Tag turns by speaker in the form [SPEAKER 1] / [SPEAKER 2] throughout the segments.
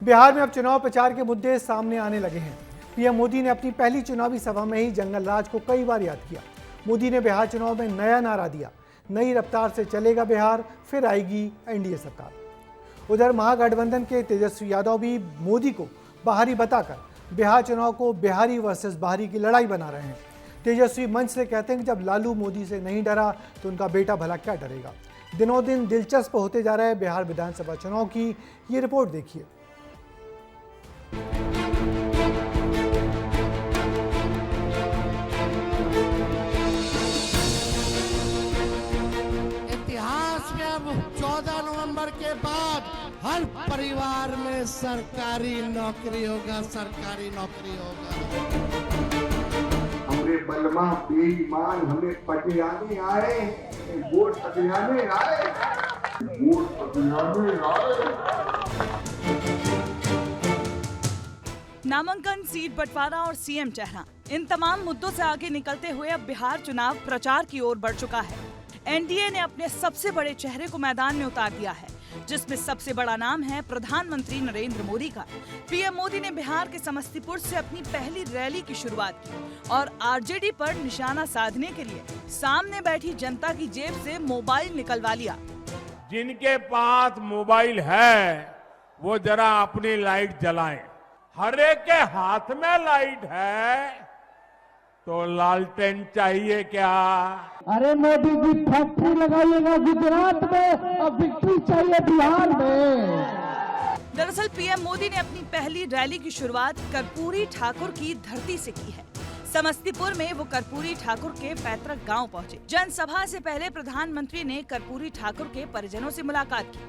[SPEAKER 1] बिहार में अब चुनाव प्रचार के मुद्दे सामने आने लगे हैं। पीएम मोदी ने अपनी पहली चुनावी सभा में ही जंगल राज को कई बार याद किया। मोदी ने बिहार चुनाव में नया नारा दिया, नई रफ्तार से चलेगा बिहार, फिर आएगी एनडीए सरकार। उधर महागठबंधन के तेजस्वी यादव भी मोदी को बाहरी बताकर बिहार चुनाव को बिहारी वर्सेस बाहरी की लड़ाई बना रहे हैं। तेजस्वी मंच से कहते हैं कि जब लालू मोदी से नहीं डरा तो उनका बेटा भला क्या डरेगा। दिनों दिन दिलचस्प होते जा रहे हैं बिहार विधानसभा चुनाव की ये रिपोर्ट देखिए।
[SPEAKER 2] इतिहास में अब 14 नवंबर के बाद हर परिवार में सरकारी नौकरी होगा, सरकारी नौकरी होगा।
[SPEAKER 3] हमरे बलमा बेईमान हमें पटियाने आए, वोट पटियाने आए, वोट पटियाने आए।
[SPEAKER 4] नामांकन, सीट बंटवारा और सीएम चेहरा, इन तमाम मुद्दों से आगे निकलते हुए अब बिहार चुनाव प्रचार की ओर बढ़ चुका है। एनडीए ने अपने सबसे बड़े चेहरे को मैदान में उतार दिया है, जिसमें सबसे बड़ा नाम है प्रधानमंत्री नरेंद्र मोदी का। पीएम मोदी ने बिहार के समस्तीपुर से अपनी पहली रैली की शुरुआत की और आरजेडी पर निशाना साधने के लिए सामने बैठी जनता की जेब से मोबाइल निकलवा लिया।
[SPEAKER 5] जिनके पास मोबाइल है वो जरा अपनी लाइट जलाएं। हर एक के हाथ में लाइट है तो लालटेन चाहिए क्या?
[SPEAKER 6] अरे मोदी जी फैक्ट्री लगाइएगा गुजरात में और विक्ट्री चाहिए बिहार में।
[SPEAKER 4] दरअसल पीएम मोदी ने अपनी पहली रैली की शुरुआत कर्पूरी ठाकुर की धरती से की है। समस्तीपुर में वो कर्पूरी ठाकुर के पैतृक गांव पहुंचे। जनसभा से पहले प्रधानमंत्री ने कर्पूरी ठाकुर के परिजनों से मुलाकात की,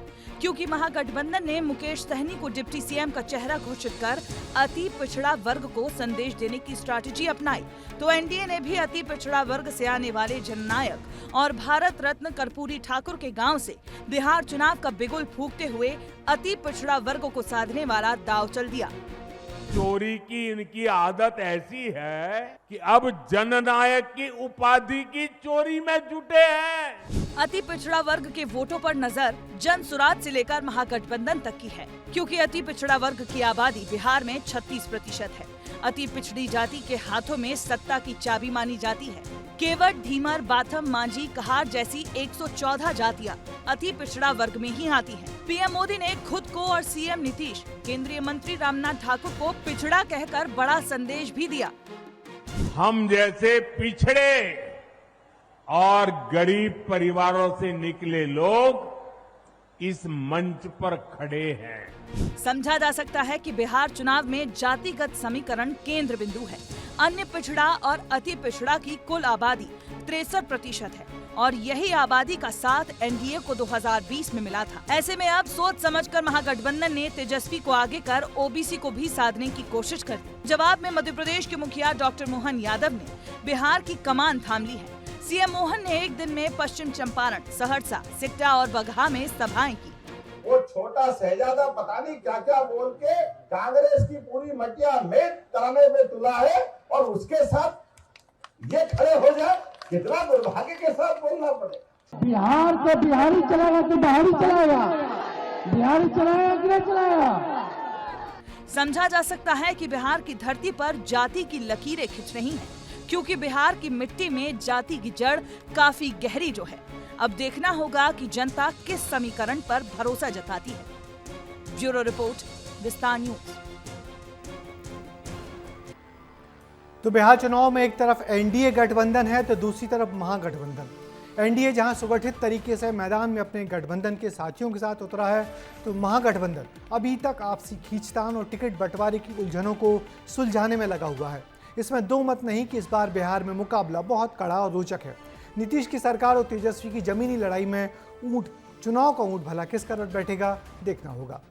[SPEAKER 4] क्योंकि महागठबंधन ने मुकेश सहनी को डिप्टी सीएम का चेहरा घोषित कर अति पिछड़ा वर्ग को संदेश देने की स्ट्रैटेजी अपनाई, तो एनडीए ने भी अति पिछड़ा वर्ग से आने वाले जननायक और भारत रत्न कर्पूरी ठाकुर के गांव से बिहार चुनाव का बिगुल फूंकते हुए अति पिछड़ा वर्ग को साधने वाला दांव चल दिया।
[SPEAKER 5] चोरी की इनकी आदत ऐसी है कि अब जननायक की उपाधि की चोरी में जुटे हैं।
[SPEAKER 4] अति पिछड़ा वर्ग के वोटों पर नजर जन सुराज से लेकर महागठबंधन तक की है, क्योंकि अति पिछड़ा वर्ग की आबादी बिहार में 36% है। अति पिछड़ी जाति के हाथों में सत्ता की चाबी मानी जाती है। केवट, ढीमर, बाथम, मांझी, कहार जैसी 114 जातियां अति पिछड़ा वर्ग में ही आती हैं। पीएम मोदी ने खुद को और सीएम नीतीश, केंद्रीय मंत्री रामनाथ ठाकुर को पिछड़ा कहकर बड़ा संदेश भी दिया।
[SPEAKER 5] हम जैसे पिछड़े और गरीब परिवारों से निकले लोग इस मंच पर खड़े हैं।
[SPEAKER 4] समझा जा सकता है कि बिहार चुनाव में जातिगत समीकरण केंद्र बिंदु है। अन्य पिछड़ा और अति पिछड़ा की कुल आबादी 63% है और यही आबादी का साथ एनडीए को 2020 में मिला था। ऐसे में अब सोच समझकर महागठबंधन ने तेजस्वी को आगे कर ओबीसी को भी साधने की कोशिश कर दी। जवाब में मध्य प्रदेश के मुखिया डॉक्टर मोहन यादव ने बिहार की कमान थाम ली है। सीएम मोहन ने एक दिन में पश्चिम चंपारण, सहरसा, सिकटा और बगहा में सभाएं की।
[SPEAKER 3] वो छोटा शहजादा पता नहीं क्या क्या बोल के कांग्रेस की पूरी मटिया में तराने में तुला है और उसके साथ ये खड़े हो जाए, कितना दुर्भाग्य के साथ बोलना पड़े।
[SPEAKER 6] बिहार को बिहारी चलाएगा कि बाहरी चलाएगा? बिहारी चलाएगा कि नहीं चलाएगा?
[SPEAKER 4] समझा जा सकता है कि बिहार की धरती पर जाति की लकीरें खिंच रही हैं, क्योंकि बिहार की मिट्टी में जाति की जड़ काफी गहरी जो है। अब देखना होगा कि जनता किस समीकरण पर भरोसा जताती है। ब्यूरो रिपोर्ट, विस्तार न्यूज।
[SPEAKER 1] तो बिहार चुनाव में एक तरफ एनडीए गठबंधन है तो दूसरी तरफ महागठबंधन। एनडीए जहां सुगठित तरीके से मैदान में अपने गठबंधन के साथियों के साथ उतरा है, तो महागठबंधन अभी तक आपसी खींचतान और टिकट बंटवारे की उलझनों को सुलझाने में लगा हुआ है। इसमें दो मत नहीं कि इस बार बिहार में मुकाबला बहुत कड़ा और रोचक है। नीतीश की सरकार और तेजस्वी की जमीनी लड़ाई में चुनाव का ऊंट भला किस करवट बैठेगा, देखना होगा।